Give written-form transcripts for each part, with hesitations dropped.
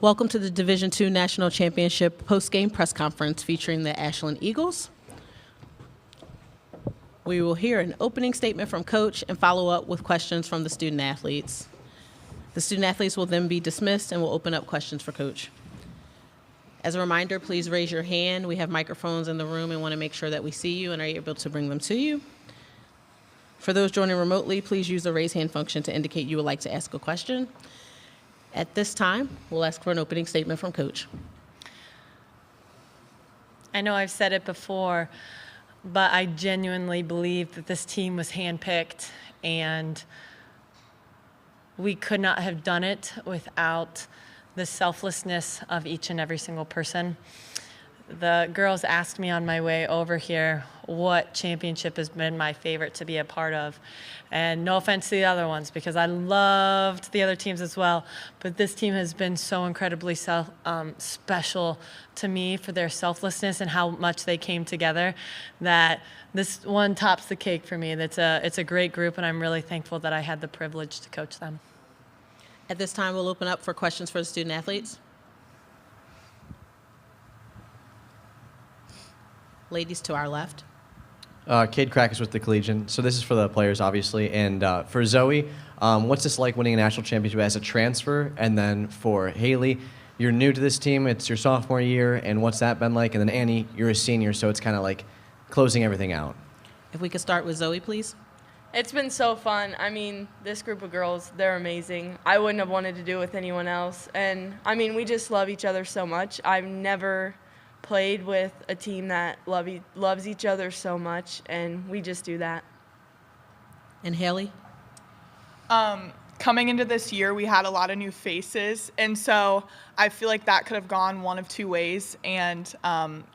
Welcome to the Division II National Championship Postgame Press Conference featuring the Ashland Eagles. We will hear an opening statement from Coach and follow up with questions from the student athletes. The student athletes will then be dismissed and we'll open up questions for Coach. As a reminder, please raise your hand. We have microphones in the room and want to make sure that we see you and are able to bring them to you. For those joining remotely, please use the raise hand function to indicate you would like to ask a question. At this time, we'll ask for an opening statement from Coach. I know I've said it before, but I genuinely believe that this team was handpicked, and we could not have done it without the selflessness of each and every single person. The girls asked me on my way over here what championship has been my favorite to be a part of. And no offense to the other ones, because I loved the other teams as well, but this team has been so incredibly special to me for their selflessness and how much they came together, that this one tops the cake for me. It's a great group, and I'm really thankful that I had the privilege to coach them. At this time, we'll open up for questions for the student athletes. Ladies to our left. Cade Krakus with the Collegian. So this is for the players, obviously. And for Zoe, what's this like winning a national championship as a transfer? And then for Haley, you're new to this team. It's your sophomore year. And what's that been like? And then Annie, you're a senior, so it's kind of like closing everything out. If we could start with Zoe, please. It's been so fun. I mean, this group of girls, they're amazing. I wouldn't have wanted to do it with anyone else. And, I mean, we just love each other so much. I've never played with a team that loves each other so much, and we just do that. And Haley? Coming into this year, we had a lot of new faces, and so I feel like that could have gone one of two ways, and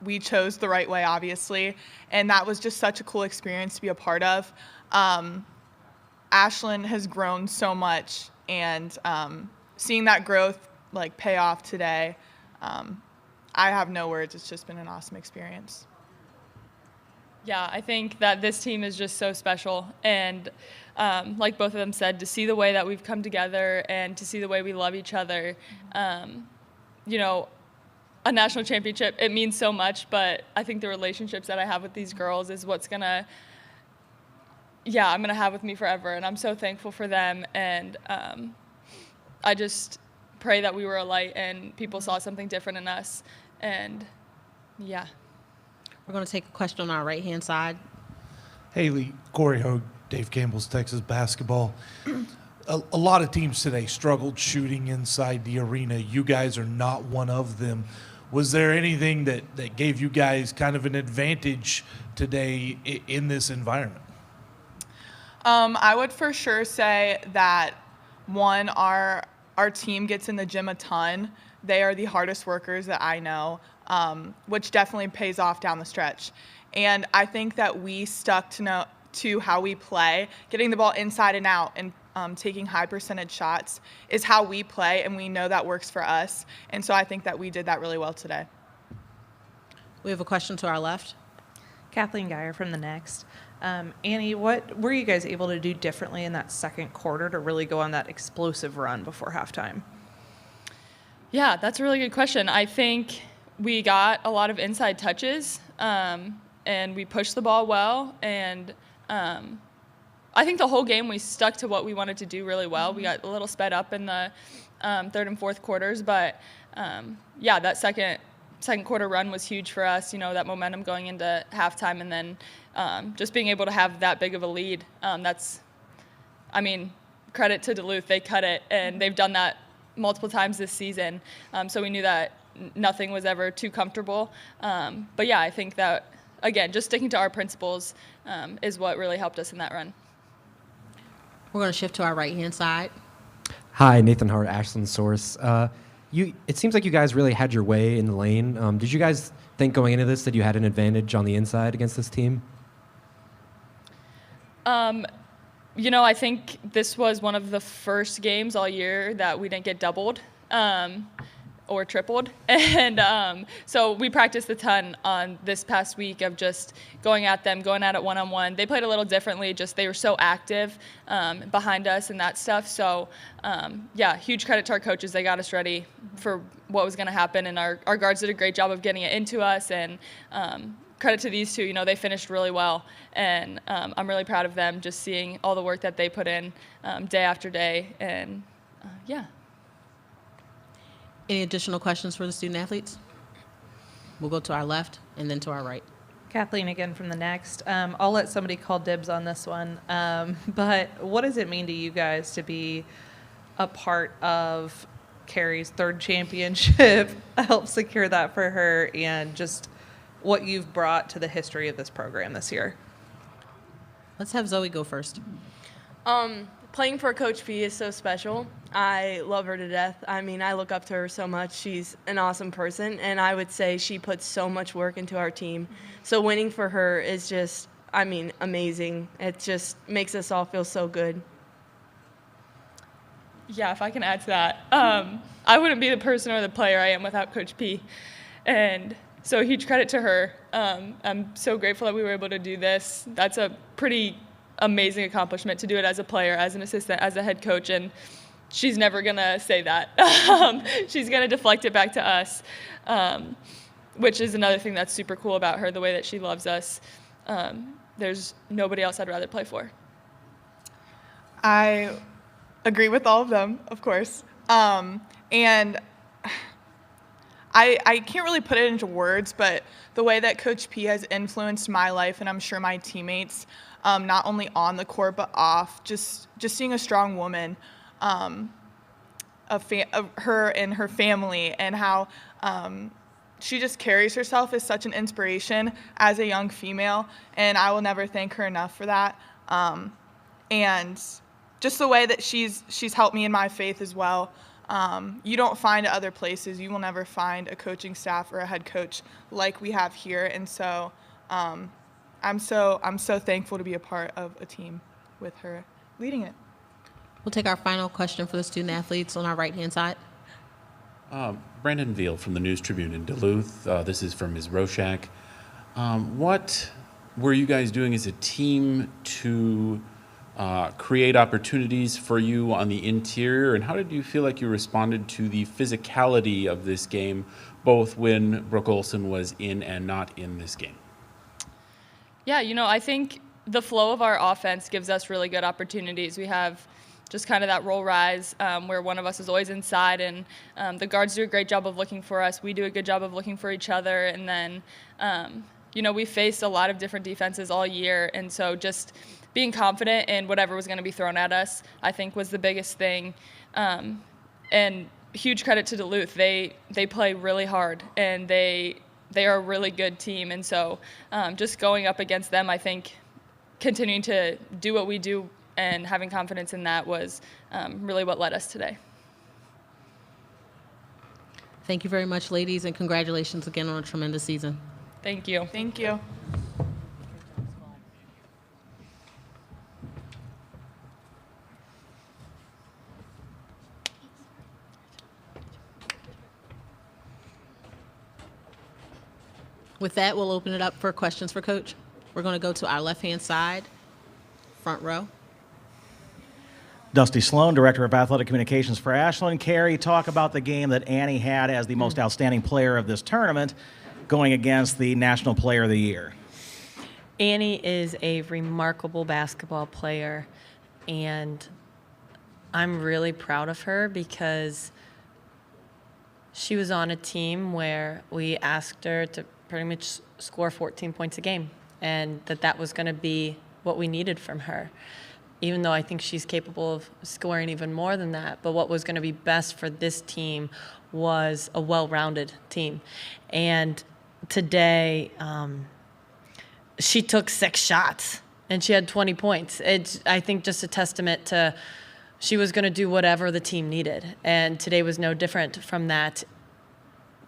we chose the right way, obviously, and that was just such a cool experience to be a part of. Ashland has grown so much, and seeing that growth pay off today, I have no words. It's just been an awesome experience. Yeah, I think that this team is just so special. And like both of them said, to see the way that we've come together and to see the way we love each other, you know, a national championship, it means so much. But I think the relationships that I have with these girls is what's I'm going to have with me forever. And I'm so thankful for them. And I just pray that we were a light and people saw something different in us. And yeah. We're going to take a question on our right-hand side. Haley, Corey Hogue, Dave Campbell's Texas Basketball. A lot of teams today struggled shooting inside the arena. You guys are not one of them. Was there anything that gave you guys kind of an advantage today in this environment? I would for sure say that, one, our team gets in the gym a ton. They are the hardest workers that I know, which definitely pays off down the stretch. And I think that we stuck to how we play. Getting the ball inside and out and taking high percentage shots is how we play, and we know that works for us. And so I think that we did that really well today. We have a question to our left. Kathleen Geyer from the Next. Annie, what were you guys able to do differently in that second quarter to really go on that explosive run before halftime? Yeah, that's a really good question. I think we got a lot of inside touches, and we pushed the ball well. And I think the whole game we stuck to what we wanted to do really well. We got a little sped up in the third and fourth quarters, but yeah, that second quarter run was huge for us. You know, that momentum going into halftime, and then just being able to have that big of a lead. Credit to Duluth. They cut it, and they've done that multiple times this season. So we knew that nothing was ever too comfortable. But yeah, I think that, again, just sticking to our principles is what really helped us in that run. We're going to shift to our right-hand side. Hi, Nathan Hart, Ashland Source. It seems like you guys really had your way in the lane. Did you guys think going into this that you had an advantage on the inside against this team? I think this was one of the first games all year that we didn't get doubled. or tripled. And so we practiced a ton on this past week of just going at them, going at it one-on-one. They played a little differently, just they were so active behind us and that stuff. So, yeah, huge credit to our coaches. They got us ready for what was going to happen, and our guards did a great job of getting it into us. And credit to these two, you know, they finished really well. And I'm really proud of them, just seeing all the work that they put in day after day. And, yeah. Any additional questions for the student athletes? We'll go to our left and then to our right. Kathleen again from the next. I'll let somebody call dibs on this one. But what does it mean to you guys to be a part of Carrie's third championship, help secure that for her, and just what you've brought to the history of this program this year? Let's have Zoe go first. Playing for Coach P is so special. I love her to death. I mean, I look up to her so much. She's an awesome person, and I would say she puts so much work into our team. So winning for her is just, I mean, amazing. It just makes us all feel so good. Yeah, if I can add to that. I wouldn't be the person or the player I am without Coach P. And so huge credit to her. I'm so grateful that we were able to do this. That's a pretty amazing accomplishment to do it as a player, as an assistant, as a head coach, and she's never going to say that. She's going to deflect it back to us, which is another thing that's super cool about her, the way that she loves us. There's nobody else I'd rather play for. I agree with all of them, of course. And I can't really put it into words, but the way that Coach P has influenced my life, and I'm sure my teammates, not only on the court but off, just seeing a strong woman, of her and her family, and how she just carries herself as such an inspiration as a young female, and I will never thank her enough for that. And just the way that she's helped me in my faith as well. You don't find it other places. You will never find a coaching staff or a head coach like we have here, and so I'm so thankful to be a part of a team with her leading it. We'll take our final question for the student athletes on our right-hand side. Brandon Veal from the News Tribune in Duluth. This is from Ms. Roshak. What were you guys doing as a team to create opportunities for you on the interior, and how did you feel like you responded to the physicality of this game, both when Brooke Olson was in and not in this game? Yeah, you know, I think the flow of our offense gives us really good opportunities. We have just kind of that roll rise where one of us is always inside, and the guards do a great job of looking for us. We do a good job of looking for each other, and then, you know, we faced a lot of different defenses all year, and so just being confident in whatever was going to be thrown at us, I think, was the biggest thing. And huge credit to Duluth. They play really hard, and they are a really good team. And so just going up against them, I think continuing to do what we do and having confidence in that was really what led us today. Thank you very much, ladies, and congratulations again on a tremendous season. Thank you. Thank you. With that, we'll open it up for questions for Coach. We're going to go to our left-hand side, front row. Dusty Sloan, Director of Athletic Communications for Ashland. Carrie, talk about the game that Annie had as the most outstanding player of this tournament going against the National Player of the Year. Annie is a remarkable basketball player, and I'm really proud of her because she was on a team where we asked her to pretty much score 14 points a game, and that was going to be what we needed from her, even though I think she's capable of scoring even more than that. But what was going to be best for this team was a well-rounded team. And today, she took 6 shots, and she had 20 points. It's, I think, just a testament to she was going to do whatever the team needed. And today was no different from that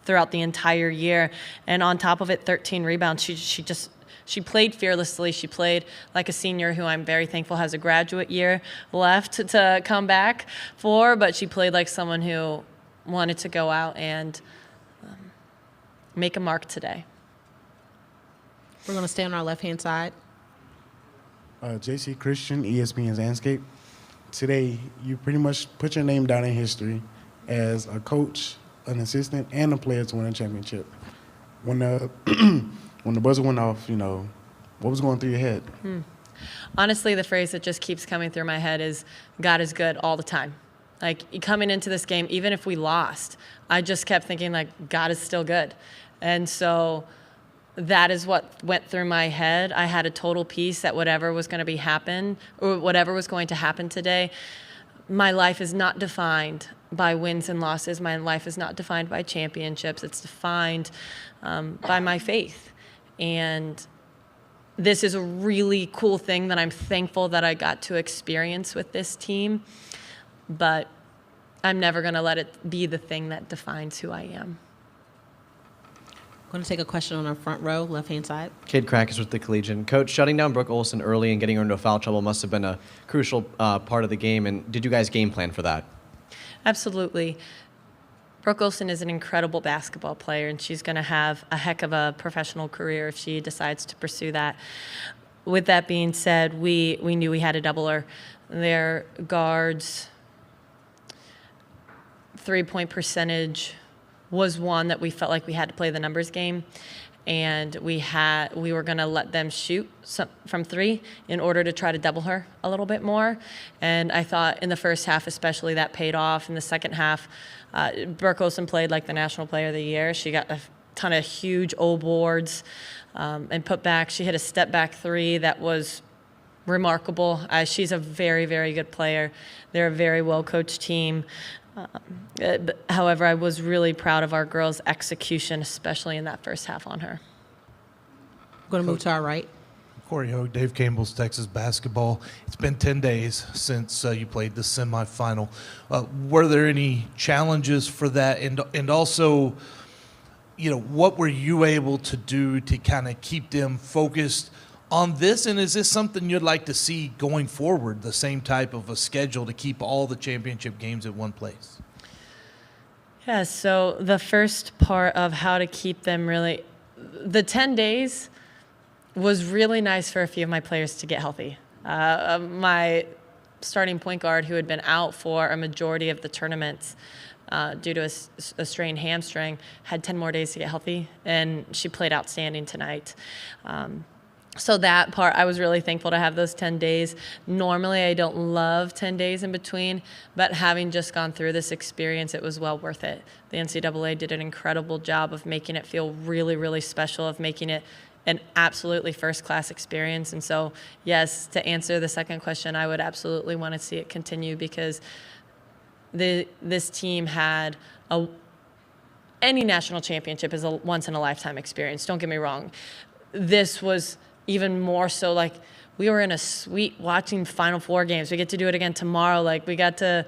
throughout the entire year. And on top of it, 13 rebounds. She played fearlessly. She played like a senior who I'm very thankful has a graduate year left to come back for, but she played like someone who wanted to go out and make a mark today. We're going to stay on our left-hand side. JC Christian, ESPN's Landscape. Today, you pretty much put your name down in history as a coach, an assistant, and a player to win a championship. When the when the buzzer went off, what was going through your head? Honestly, the phrase that just keeps coming through my head is God is good all the time. Like, coming into this game, even if we lost, I just kept thinking, like, God is still good. And so that is what went through my head. I had a total peace that whatever was going to happen today, my life is not defined by wins and losses. My life is not defined by championships. It's defined by my faith. And this is a really cool thing that I'm thankful that I got to experience with this team. But I'm never going to let it be the thing that defines who I am. I'm going to take a question on our front row, left-hand side. Kid Krakus with the Collegian. Coach, shutting down Brooke Olson early and getting her into foul trouble must have been a crucial part of the game. And did you guys game plan for that? Absolutely. Brooke Olson is an incredible basketball player, and she's going to have a heck of a professional career if she decides to pursue that. With that being said, we knew we had to double her. Their guards' three-point percentage was one that we felt like we had to play the numbers game, and we were going to let them shoot from three in order to try to double her a little bit more. And I thought in the first half especially that paid off. In the second half, Brooke Olson played like the National Player of the Year. She got a ton of huge O boards and put back. She hit a step-back three that was remarkable. She's a very, very good player. They're a very well-coached team. However, I was really proud of our girls' execution, especially in that first half on her. We're going to move to our right. Corey Hogue, Dave Campbell's Texas Basketball. It's been 10 days since you played the semifinal. Were there any challenges for that? And also, what were you able to do to kind of keep them focused on this? And is this something you'd like to see going forward, the same type of a schedule to keep all the championship games at one place? Yeah, so the first part of how to keep them really, the 10 days was really nice for a few of my players to get healthy. My starting point guard, who had been out for a majority of the tournaments due to a strained hamstring, had 10 more days to get healthy, and she played outstanding tonight. So that part, I was really thankful to have those 10 days. Normally, I don't love 10 days in between, but having just gone through this experience, it was well worth it. The NCAA did an incredible job of making it feel really, really special, of making it an absolutely first-class experience. And so, yes, to answer the second question, I would absolutely want to see it continue, because this team had any national championship is a once-in-a-lifetime experience. Don't get me wrong. This was even more so, like, we were in a suite watching Final Four games. We get to do it again tomorrow. Like, we got to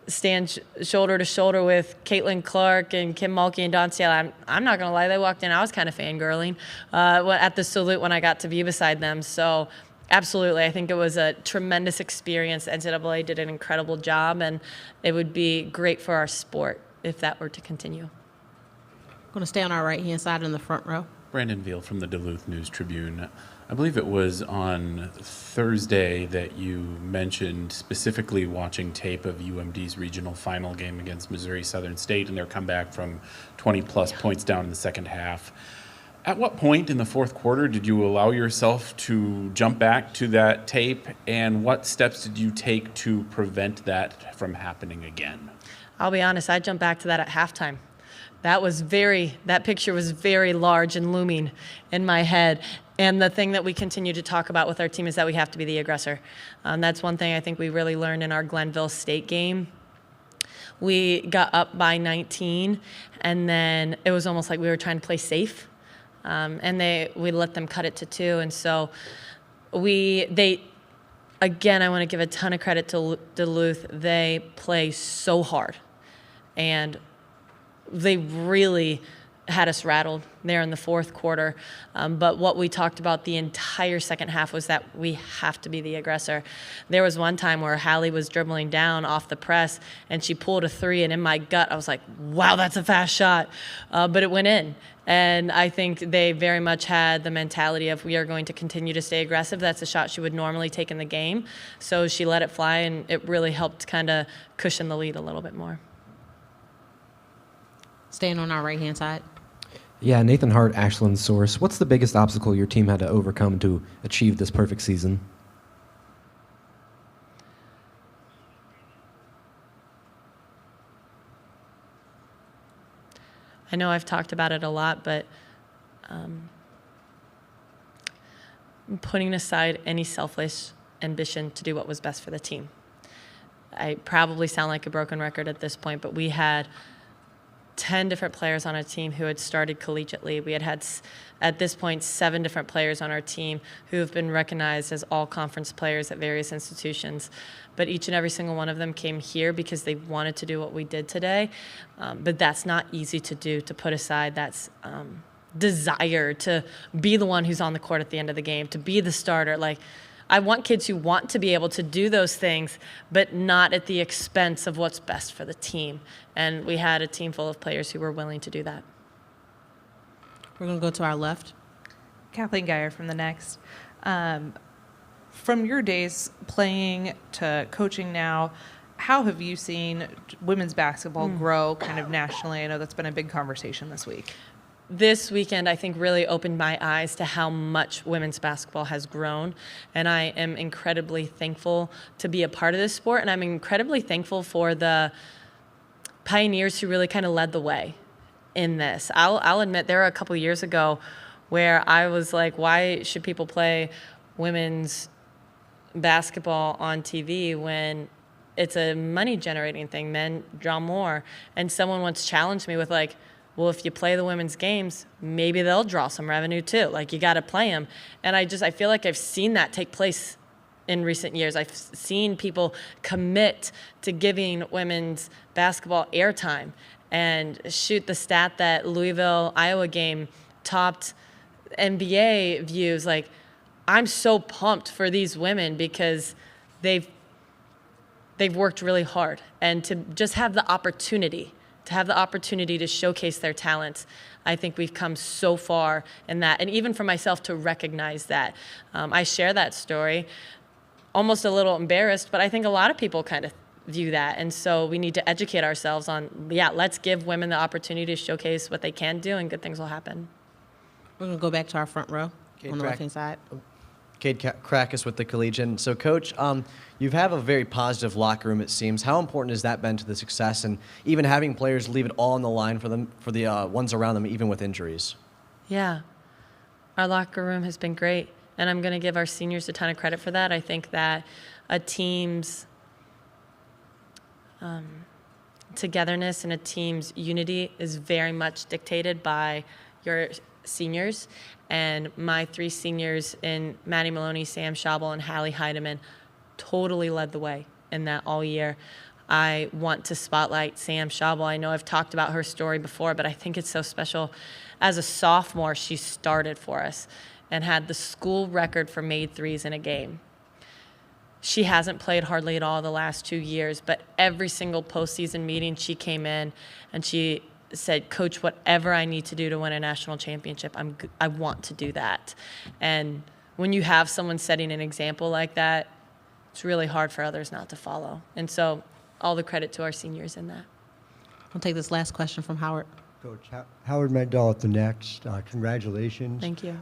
stand shoulder to shoulder with Caitlin Clark and Kim Mulkey and Dawn Cielo. I'm not going to lie, they walked in. I was kind of fangirling at the salute when I got to be beside them. So absolutely, I think it was a tremendous experience. The NCAA did an incredible job, and it would be great for our sport if that were to continue. Going to stay on our right-hand side in the front row. Brandon Veal from the Duluth News-Tribune. I believe it was on Thursday that you mentioned specifically watching tape of UMD's regional final game against Missouri Southern State and their comeback from 20-plus points down in the second half. At what point in the fourth quarter did you allow yourself to jump back to that tape, and what steps did you take to prevent that from happening again? I'll be honest, I jumped back to that at halftime. That picture was very large and looming in my head. And the thing that we continue to talk about with our team is that we have to be the aggressor. That's one thing I think we really learned in our Glenville State game. We got up by 19, and then it was almost like we were trying to play safe. And we let them cut it to 2. And so again, I want to give a ton of credit to Duluth. They play so hard. And they really had us rattled there in the fourth quarter. But what we talked about the entire second half was that we have to be the aggressor. There was one time where Hallie was dribbling down off the press, and she pulled a three, and in my gut, I was like, wow, that's a fast shot. But it went in. And I think they very much had the mentality of, we are going to continue to stay aggressive. That's a shot she would normally take in the game. So she let it fly, and it really helped kind of cushion the lead a little bit more. Staying on our right-hand side. Yeah, Nathan Hart, Ashland source. What's the biggest obstacle your team had to overcome to achieve this perfect season? I know I've talked about it a lot, but putting aside any selfish ambition to do what was best for the team. I probably sound like a broken record at this point, but we had 10 different players on our team who had started collegiately. We had at this point, 7 different players on our team who have been recognized as all-conference players at various institutions. But each and every single one of them came here because they wanted to do what we did today. But that's not easy to do, to put aside that desire to be the one who's on the court at the end of the game, to be the starter. Like, I want kids who want to be able to do those things, but not at the expense of what's best for the team. And we had a team full of players who were willing to do that. We're going to go to our left. Kathleen Geyer from the Next. From your days playing to coaching now, how have you seen women's basketball grow kind of nationally? I know that's been a big conversation this week. This weekend, I think, really opened my eyes to how much women's basketball has grown. And I am incredibly thankful to be a part of this sport. And I'm incredibly thankful for the pioneers who really kind of led the way in this. I'll admit there were a couple years ago where I was like, why should people play women's basketball on TV when it's a money generating thing? Men draw more. And someone once challenged me with like, well, if you play the women's games, maybe they'll draw some revenue too. Like, you got to play them. And I feel like I've seen that take place in recent years. I've seen people commit to giving women's basketball airtime. And shoot, the stat that Louisville, Iowa game topped NBA views. Like, I'm so pumped for these women because they've worked really hard. And to just have the opportunity to showcase their talents, I think we've come so far in that. And even for myself to recognize that. I share that story, almost a little embarrassed, but I think a lot of people kind of view that. And so we need to educate ourselves on, let's give women the opportunity to showcase what they can do, and good things will happen. We're going to go back to our front row on the left-hand side. Cade Krakus with the Collegian. So, Coach, you have a very positive locker room, it seems. How important has that been to the success, and even having players leave it all on the line for the ones around them, even with injuries? Yeah. Our locker room has been great, and I'm going to give our seniors a ton of credit for that. I think that a team's togetherness and a team's unity is very much dictated by your seniors. And my 3 seniors in Maddie Maloney, Sam Schabel, and Hallie Heidemann totally led the way in that all year. I want to spotlight Sam Schabel. I know I've talked about her story before, but I think it's so special. As a sophomore, she started for us and had the school record for made threes in a game. She hasn't played hardly at all the last 2 years, but every single postseason meeting she came in and she said, Coach, whatever I need to do to win a national championship, I want to do that. And when you have someone setting an example like that, it's really hard for others not to follow. And so all the credit to our seniors in that. I'll take this last question from Howard. Coach, Howard Magdal at the Next. Congratulations. Thank you.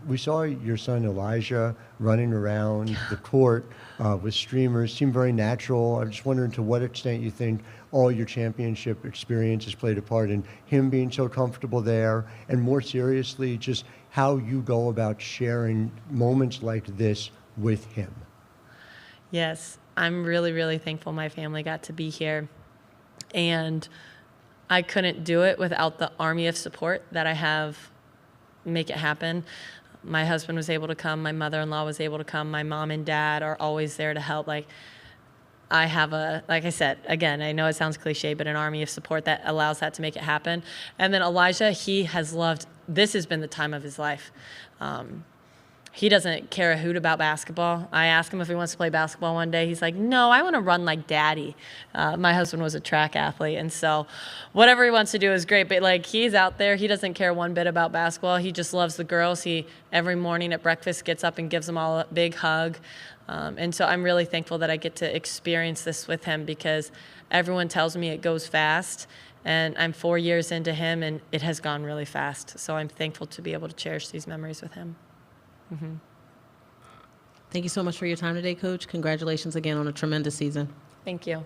We saw your son Elijah running around the court with streamers. Seemed very natural. I'm just wondering to what extent you think all your championship experience has played a part in him being so comfortable there, and more seriously, just how you go about sharing moments like this with him. Yes, I'm really, really thankful my family got to be here. And I couldn't do it without the army of support that I have make it happen. My husband was able to come. My mother-in-law was able to come. My mom and dad are always there to help. Like, I have like I said, again, I know it sounds cliche, but an army of support that allows that to make it happen. And then Elijah, he has loved, this has been the time of his life. He doesn't care a hoot about basketball. I ask him if he wants to play basketball one day. He's like, no, I want to run like daddy. My husband was a track athlete, and so whatever he wants to do is great. But like, he's out there. He doesn't care one bit about basketball. He just loves the girls. He every morning at breakfast gets up and gives them all a big hug. And so I'm really thankful that I get to experience this with him, because everyone tells me it goes fast. And I'm 4 years into him, and it has gone really fast. So I'm thankful to be able to cherish these memories with him. Thank you so much for your time today, Coach. Congratulations again on a tremendous season. Thank you.